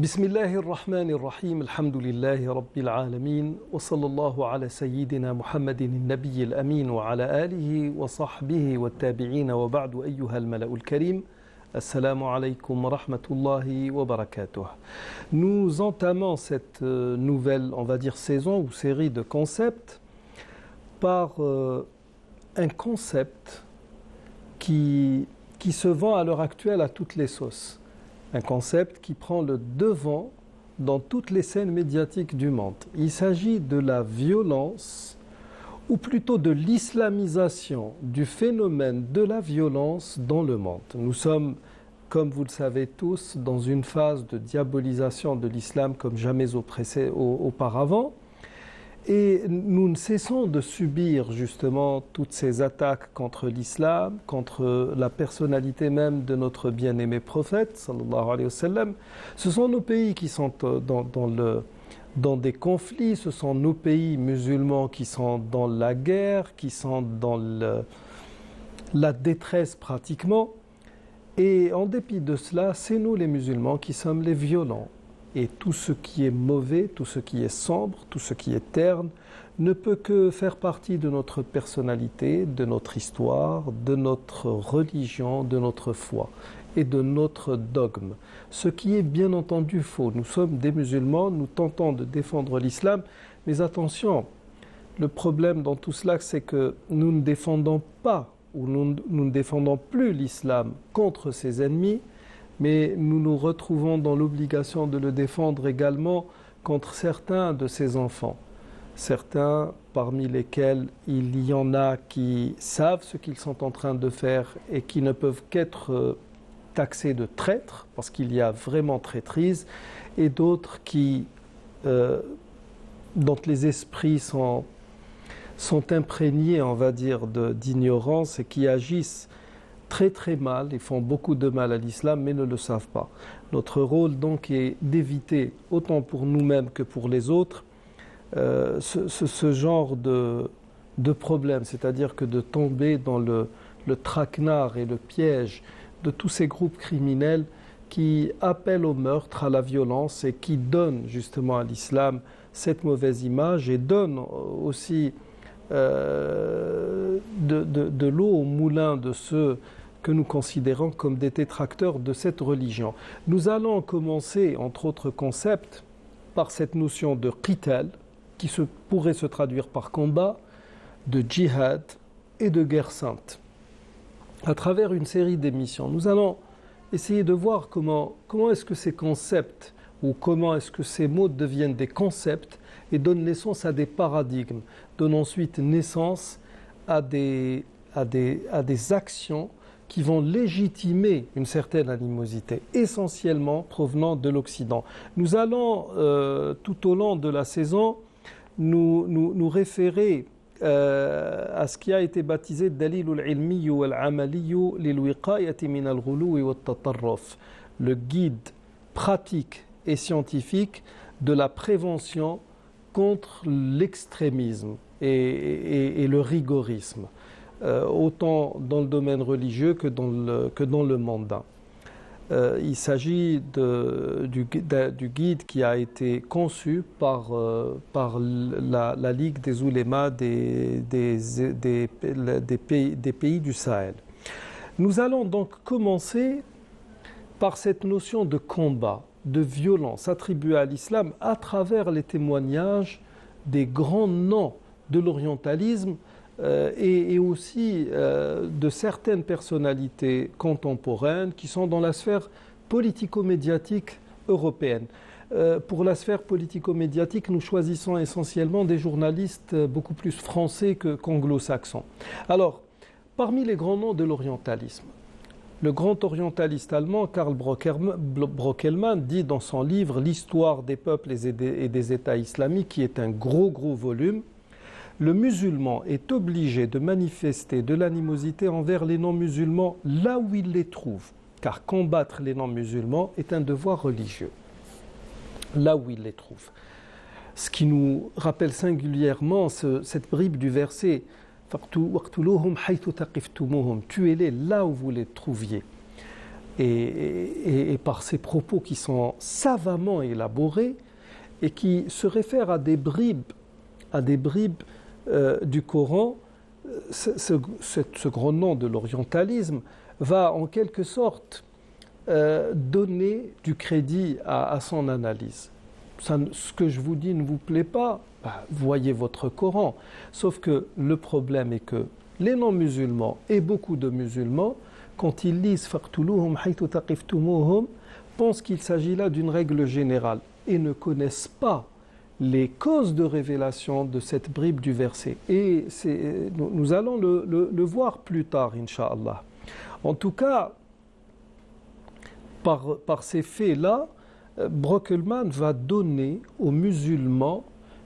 بسم الله الرحمن الرحيم الحمد لله رب العالمين وصلى الله على سيدنا محمد النبي الأمين وعلى آله وصحبه والتابعين وبعد أيها الملأ الكريم Assalamu alaikum wa rahmatullahi wa barakatuh. Nous entamons cette nouvelle, on va dire, saison ou série de concepts par un concept qui se vend à l'heure actuelle à toutes les sauces. Un concept qui prend le devant dans toutes les scènes médiatiques du monde. Il s'agit de la violence, ou plutôt de l'islamisation du phénomène de la violence dans le monde. Nous sommes, comme vous le savez tous, dans une phase de diabolisation de l'islam comme jamais auparavant. Et nous ne cessons de subir justement toutes ces attaques contre l'islam, contre la personnalité même de notre bien-aimé prophète, sallallahu alayhi wa sallam. Ce sont nos pays qui sont dans des conflits, ce sont nos pays musulmans qui sont dans la guerre, qui sont dans la détresse pratiquement. Et en dépit de cela, c'est nous les musulmans qui sommes les violents. Et tout ce qui est mauvais, tout ce qui est sombre, tout ce qui est terne, ne peut que faire partie de notre personnalité, de notre histoire, de notre religion, de notre foi et de notre dogme. Ce qui est bien entendu faux. Nous sommes des musulmans, nous tentons de défendre l'islam, mais attention, le problème dans tout cela, c'est que nous ne défendons pas ou nous ne défendons plus l'islam contre ses ennemis, mais nous nous retrouvons dans l'obligation de le défendre également contre certains de ses enfants. Certains parmi lesquels il y en a qui savent ce qu'ils sont en train de faire et qui ne peuvent qu'être taxés de traîtres, parce qu'il y a vraiment traîtrise, et d'autres dont les esprits sont imprégnés, on va dire, d'ignorance et qui agissent très très mal, ils font beaucoup de mal à l'islam mais ne le savent pas. Notre rôle donc est d'éviter, autant pour nous-mêmes que pour les autres, ce genre de problème, c'est-à-dire que de tomber dans le traquenard et le piège de tous ces groupes criminels qui appellent au meurtre, à la violence et qui donnent justement à l'islam cette mauvaise image et donnent aussi de l'eau au moulin de ceux que nous considérons comme des détracteurs de cette religion. Nous allons commencer, entre autres concepts, par cette notion de qital, qui pourrait se traduire par combat, de djihad et de guerre sainte. À travers une série d'émissions, nous allons essayer de voir comment est-ce que ces concepts ou comment est-ce que ces mots deviennent des concepts et donnent naissance à des paradigmes, donnent ensuite naissance à des actions qui vont légitimer une certaine animosité, essentiellement provenant de l'Occident. Nous allons, tout au long de la saison, nous référer à ce qui a été baptisé Dalilul ilmi wal amali lil wiqayati min al ghuluwi wat tatarruf, le guide pratique et scientifique de la prévention contre l'extrémisme et le rigorisme, autant dans le domaine religieux que dans le mondain. Il s'agit du guide qui a été conçu par la Ligue des oulémas des pays du Sahel. Nous allons donc commencer par cette notion de combat, de violence attribuée à l'islam à travers les témoignages des grands noms de l'orientalisme et aussi de certaines personnalités contemporaines qui sont dans la sphère politico-médiatique européenne. Pour la sphère politico-médiatique, nous choisissons essentiellement des journalistes beaucoup plus français qu'anglo-saxons. Alors, parmi les grands noms de l'orientalisme, le grand orientaliste allemand Karl Brockelmann dit dans son livre « L'histoire des peuples et des États islamiques » qui est un gros volume, le musulman est obligé de manifester de l'animosité envers les non-musulmans là où il les trouve, car combattre les non-musulmans est un devoir religieux, là où il les trouve. Ce qui nous rappelle singulièrement cette bribe du verset « Tuez-les là où vous les trouviez ». et par ses propos qui sont savamment élaborés et qui se réfèrent à des bribes du Coran. Ce grand nom de l'orientalisme va en quelque sorte donner du crédit à son analyse. Ce que je vous dis ne vous plaît pas, voyez votre Coran. Sauf que le problème est que les non-musulmans et beaucoup de musulmans, quand ils lisent فَقْتُلُوهُمْ حَيْثُ ثَقِفْتُمُوهُمْ, pensent qu'il s'agit là d'une règle générale et ne connaissent pas les causes de révélation de cette bribe du verset. Et nous allons le voir plus tard, Inch'Allah. En tout cas, par ces faits-là, Brockelmann va donner aux musulmans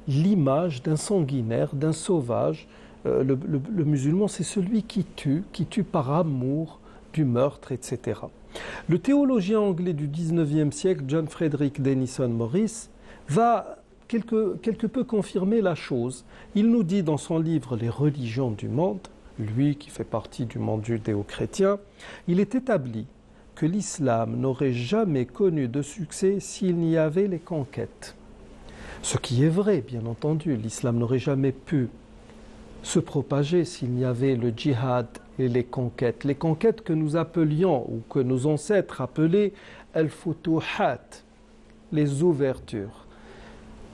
l'image d'un sanguinaire, d'un sauvage. Le musulman, c'est celui qui tue par amour du meurtre, etc. Le théologien anglais du 19e siècle, John Frederick Denison Morris, va quelque peu confirmer la chose. Il nous dit dans son livre Les religions du monde, lui qui fait partie du monde judéo-chrétien, il est établi que l'islam n'aurait jamais connu de succès s'il n'y avait les conquêtes. Ce qui est vrai, bien entendu, l'islam n'aurait jamais pu se propager s'il n'y avait le djihad et les conquêtes que nous appelions ou que nos ancêtres appelaient al-futuhat, les ouvertures,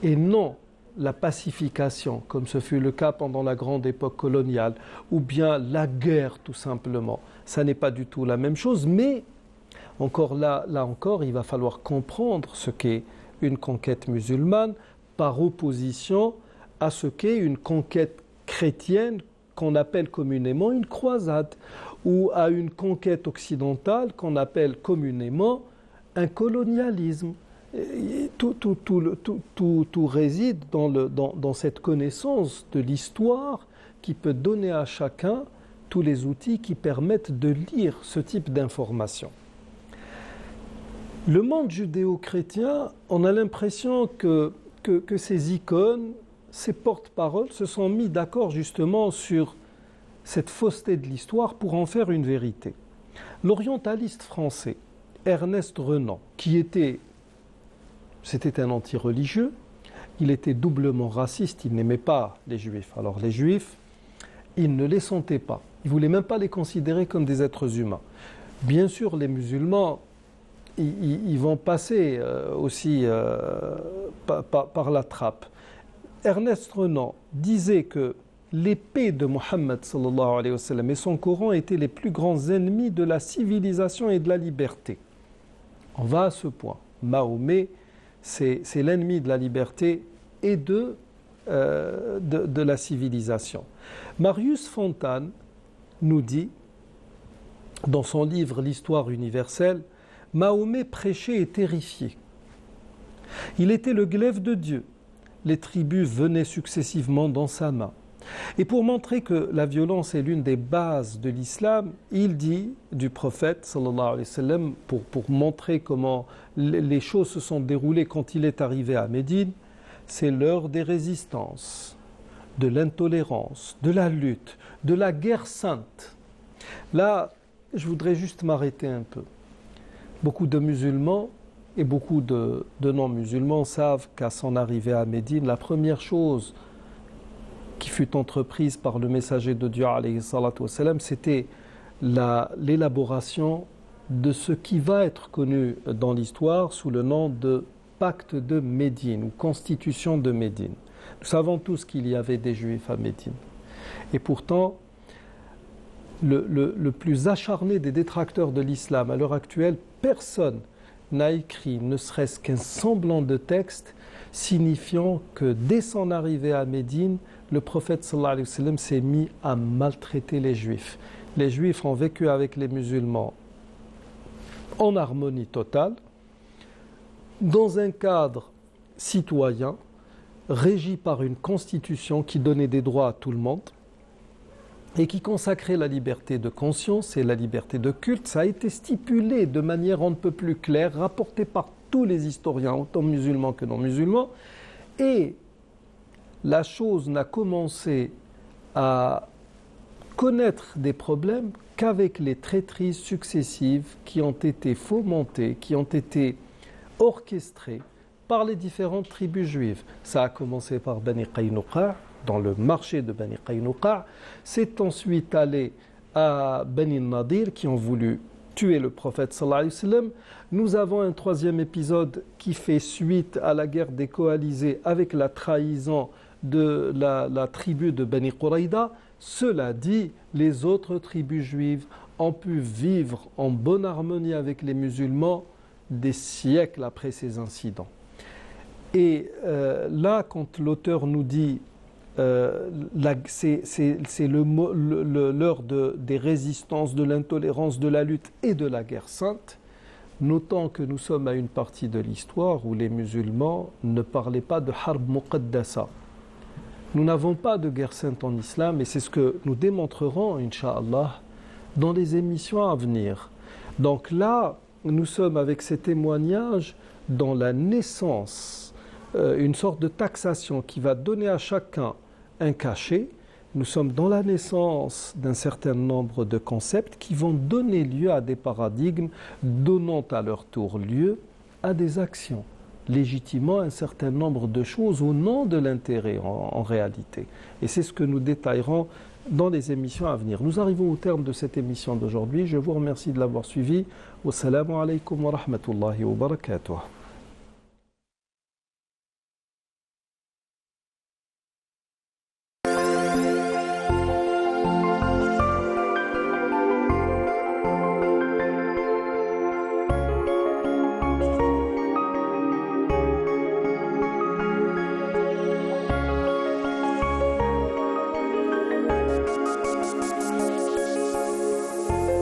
et non la pacification, comme ce fut le cas pendant la grande époque coloniale, ou bien la guerre tout simplement. Ça n'est pas du tout la même chose, mais là encore, il va falloir comprendre ce qu'est une conquête musulmane par opposition à ce qu'est une conquête chrétienne qu'on appelle communément une croisade, ou à une conquête occidentale qu'on appelle communément un colonialisme. Tout réside dans cette connaissance de l'histoire qui peut donner à chacun tous les outils qui permettent de lire ce type d'informations. Le monde judéo-chrétien, on a l'impression que ces icônes, ces porte-paroles se sont mis d'accord justement sur cette fausseté de l'histoire pour en faire une vérité. L'orientaliste français Ernest Renan, c'était un anti-religieux, il était doublement raciste, il n'aimait pas les juifs. Alors les juifs, il ne les sentait pas, il ne voulait même pas les considérer comme des êtres humains. Bien sûr, les musulmans, ils vont passer aussi par la trappe. Ernest Renan disait que l'épée de Mohammed sallallahu alayhi wa sallam et son Coran étaient les plus grands ennemis de la civilisation et de la liberté. On va à ce point. Mahomet, c'est l'ennemi de la liberté et de la civilisation. Marius Fontane nous dit, dans son livre L'histoire universelle, Mahomet prêchait et terrifiait. Il était le glaive de Dieu. Les tribus venaient successivement dans sa main. Et pour montrer que la violence est l'une des bases de l'islam, il dit du prophète, sallallahu alayhi wa sallam, pour montrer comment les choses se sont déroulées quand il est arrivé à Médine, c'est l'heure des résistances, de l'intolérance, de la lutte, de la guerre sainte. Là, je voudrais juste m'arrêter un peu. Beaucoup de musulmans et beaucoup de non-musulmans savent qu'à son arrivée à Médine, la première chose qui fut entreprise par le messager de Dieu, alayhi salatu wassalam, c'était l'élaboration de ce qui va être connu dans l'histoire sous le nom de pacte de Médine ou constitution de Médine. Nous savons tous qu'il y avait des juifs à Médine. Et pourtant, le plus acharné des détracteurs de l'islam à l'heure actuelle, personne n'a écrit ne serait-ce qu'un semblant de texte signifiant que dès son arrivée à Médine, le prophète sallallahu alayhi wa sallam s'est mis à maltraiter les juifs. Les juifs ont vécu avec les musulmans en harmonie totale, dans un cadre citoyen, régi par une constitution qui donnait des droits à tout le monde et qui consacrait la liberté de conscience et la liberté de culte. Ça a été stipulé de manière on ne peut plus claire, rapporté par tous les historiens, autant musulmans que non musulmans, et la chose n'a commencé à connaître des problèmes qu'avec les traîtrises successives qui ont été fomentées, qui ont été orchestrées par les différentes tribus juives. Ça a commencé par Bani Qaynuqa, dans le marché de Bani Qaynuqa. C'est ensuite allé à Bani Nadir qui ont voulu tuer le prophète sallallahu alayhi wa sallam. Nous avons un troisième épisode qui fait suite à la guerre des coalisés avec la trahison de la tribu de Bani Quraïda. Cela dit, les autres tribus juives ont pu vivre en bonne harmonie avec les musulmans des siècles après ces incidents. Et là, quand l'auteur nous dit c'est l'heure des résistances, de l'intolérance, de la lutte et de la guerre sainte, notons que nous sommes à une partie de l'histoire où les musulmans ne parlaient pas de harb muqaddasa. Nous n'avons pas de guerre sainte en islam et c'est ce que nous démontrerons, Inch'Allah, dans les émissions à venir. Donc là, nous sommes avec ces témoignages dans la naissance, une sorte de taxation qui va donner à chacun un cachet. Nous sommes dans la naissance d'un certain nombre de concepts qui vont donner lieu à des paradigmes, donnant à leur tour lieu à des actions, légitimement un certain nombre de choses au nom de l'intérêt en réalité. Et c'est ce que nous détaillerons dans les émissions à venir. Nous arrivons au terme de cette émission d'aujourd'hui. Je vous remercie de l'avoir suivi. Wassalamu alaikum wa rahmatullahi wa barakatuh.